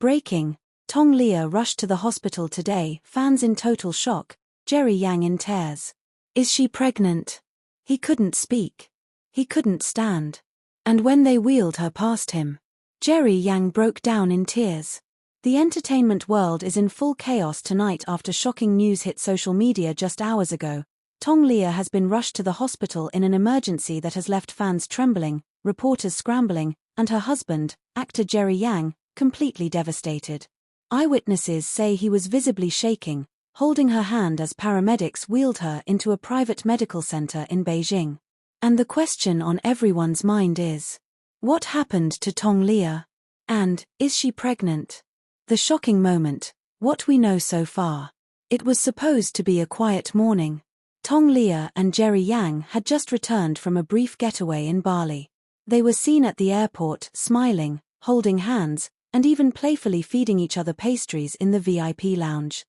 Breaking: Tong Leah rushed to the hospital today, fans in total shock, Jerry Yang in tears. Is she pregnant? He couldn't speak. He couldn't stand. And when they wheeled her past him, Jerry Yang broke down in tears. The entertainment world is in full chaos tonight after shocking news hit social media just hours ago. Tong Leah has been rushed to the hospital in an emergency that has left fans trembling, reporters scrambling, and her husband, actor Jerry Yang, completely devastated. Eyewitnesses say he was visibly shaking, holding her hand as paramedics wheeled her into a private medical center in Beijing. And the question on everyone's mind is, what happened to Tong Leah? And, is she pregnant? The shocking moment, what we know so far. It was supposed to be a quiet morning. Tong Leah and Jerry Yang had just returned from a brief getaway in Bali. They were seen at the airport, smiling, holding hands, and even playfully feeding each other pastries in the VIP lounge.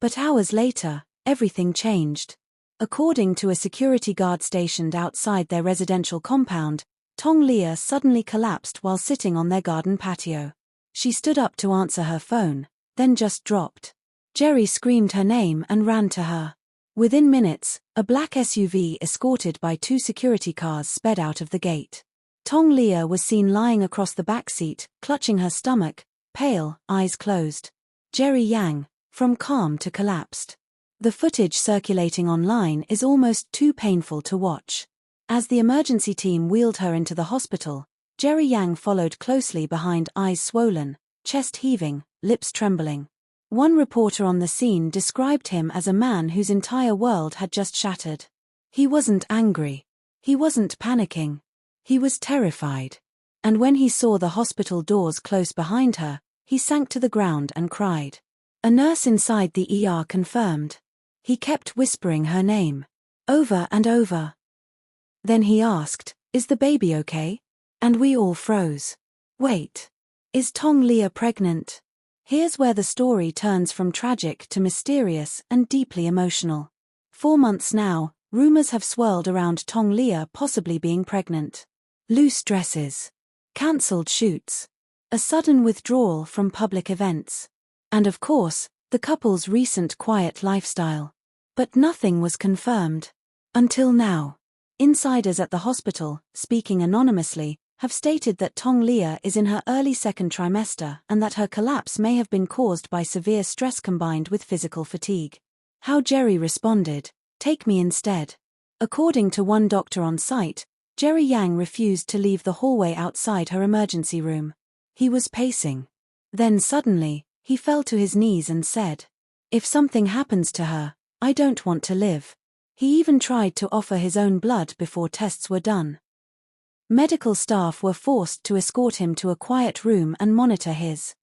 But hours later, everything changed. According to a security guard stationed outside their residential compound, Tong Leah suddenly collapsed while sitting on their garden patio. She stood up to answer her phone, then just dropped. Jerry screamed her name and ran to her. Within minutes, a black SUV escorted by 2 security cars sped out of the gate. Tong Leah was seen lying across the back seat, clutching her stomach, pale, eyes closed. Jerry Yang, from calm to collapsed. The footage circulating online is almost too painful to watch. As the emergency team wheeled her into the hospital, Jerry Yang followed closely behind, eyes swollen, chest heaving, lips trembling. One reporter on the scene described him as a man whose entire world had just shattered. He wasn't angry. He wasn't panicking. He was terrified. And when he saw the hospital doors close behind her, he sank to the ground and cried. A nurse inside the ER confirmed. He kept whispering her name, over and over. Then he asked, "Is the baby okay?" And we all froze. Wait. Is Tong Leah pregnant? Here's where the story turns from tragic to mysterious and deeply emotional. 4 months now, rumors have swirled around Tong Leah possibly being pregnant. Loose dresses. Cancelled shoots. A sudden withdrawal from public events. And of course, the couple's recent quiet lifestyle. But nothing was confirmed. Until now. Insiders at the hospital, speaking anonymously, have stated that Tong Leah is in her early 2nd trimester and that her collapse may have been caused by severe stress combined with physical fatigue. How Jerry responded, "Take me instead." According to one doctor on site, Jerry Yang refused to leave the hallway outside her emergency room. He was pacing. Then suddenly, he fell to his knees and said, "If something happens to her, I don't want to live." He even tried to offer his own blood before tests were done. Medical staff were forced to escort him to a quiet room and monitor his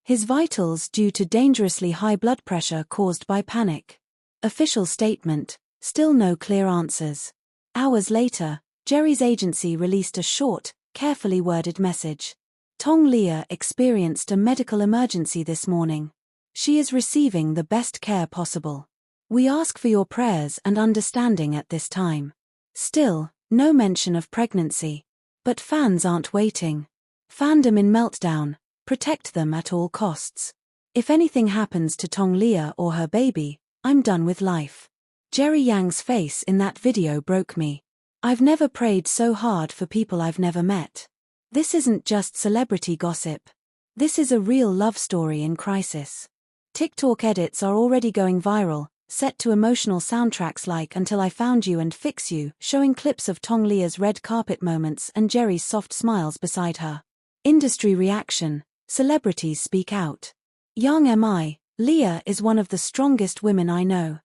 vitals due to dangerously high blood pressure caused by panic. Official statement, still no clear answers. Hours later, Jerry's agency released a short, carefully worded message. Tong Leah experienced a medical emergency this morning. She is receiving the best care possible. We ask for your prayers and understanding at this time. Still, no mention of pregnancy. But fans aren't waiting. Fandom in meltdown, protect them at all costs. If anything happens to Tong Leah or her baby, I'm done with life. Jerry Yang's face in that video broke me. I've never prayed so hard for people I've never met. This isn't just celebrity gossip. This is a real love story in crisis. TikTok edits are already going viral, set to emotional soundtracks like Until I Found You and Fix You, showing clips of Tong Leah's red carpet moments and Jerry's soft smiles beside her. Industry reaction, celebrities speak out. Young am I, Leah is one of the strongest women I know.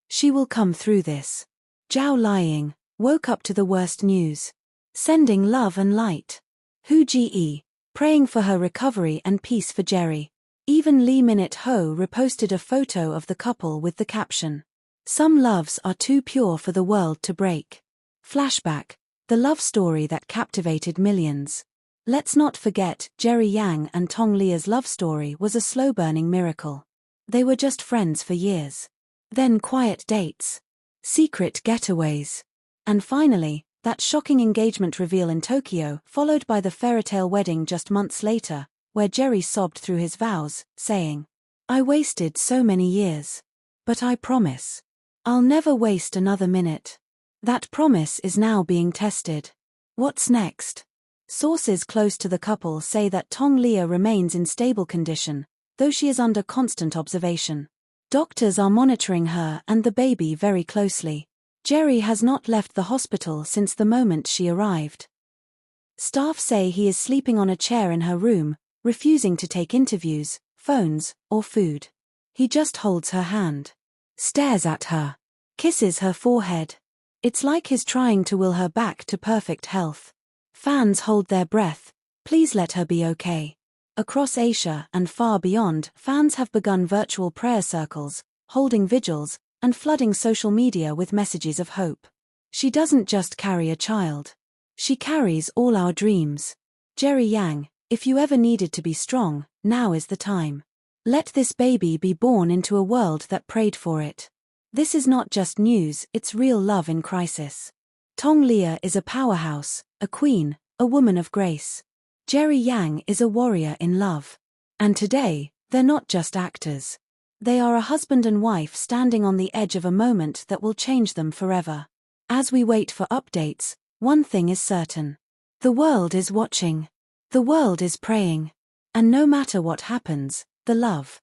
She will come through this. Zhao Lying, woke up to the worst news. Sending love and light. Hu Ji, praying for her recovery and peace for Jerry. Even Lee Minute Ho reposted a photo of the couple with the caption, "Some loves are too pure for the world to break." Flashback, the love story that captivated millions. Let's not forget, Jerry Yang and Tong Leah's love story was a slow-burning miracle. They were just friends for years. Then quiet dates. Secret getaways. And finally, that shocking engagement reveal in Tokyo, followed by the fairytale wedding just months later. where Jerry sobbed through his vows, saying, "I wasted so many years. But I promise. I'll never waste another minute." That promise is now being tested. What's next? Sources close to the couple say that Tong Leah remains in stable condition, though she is under constant observation. Doctors are monitoring her and the baby very closely. Jerry has not left the hospital since the moment she arrived. Staff say he is sleeping on a chair in her room, refusing to take interviews, phones, or food. He just holds her hand, stares at her, kisses her forehead. It's like he's trying to will her back to perfect health. Fans hold their breath, please let her be okay. Across Asia and far beyond, fans have begun virtual prayer circles, holding vigils, and flooding social media with messages of hope. She doesn't just carry a child. She carries all our dreams. Jerry Yang, if you ever needed to be strong, now is the time. Let this baby be born into a world that prayed for it. This is not just news, it's real love in crisis. Tong Leah is a powerhouse, a queen, a woman of grace. Jerry Yang is a warrior in love. And today, they're not just actors. They are a husband and wife standing on the edge of a moment that will change them forever. As we wait for updates, one thing is certain. The world is watching. The world is praying. And no matter what happens, the love,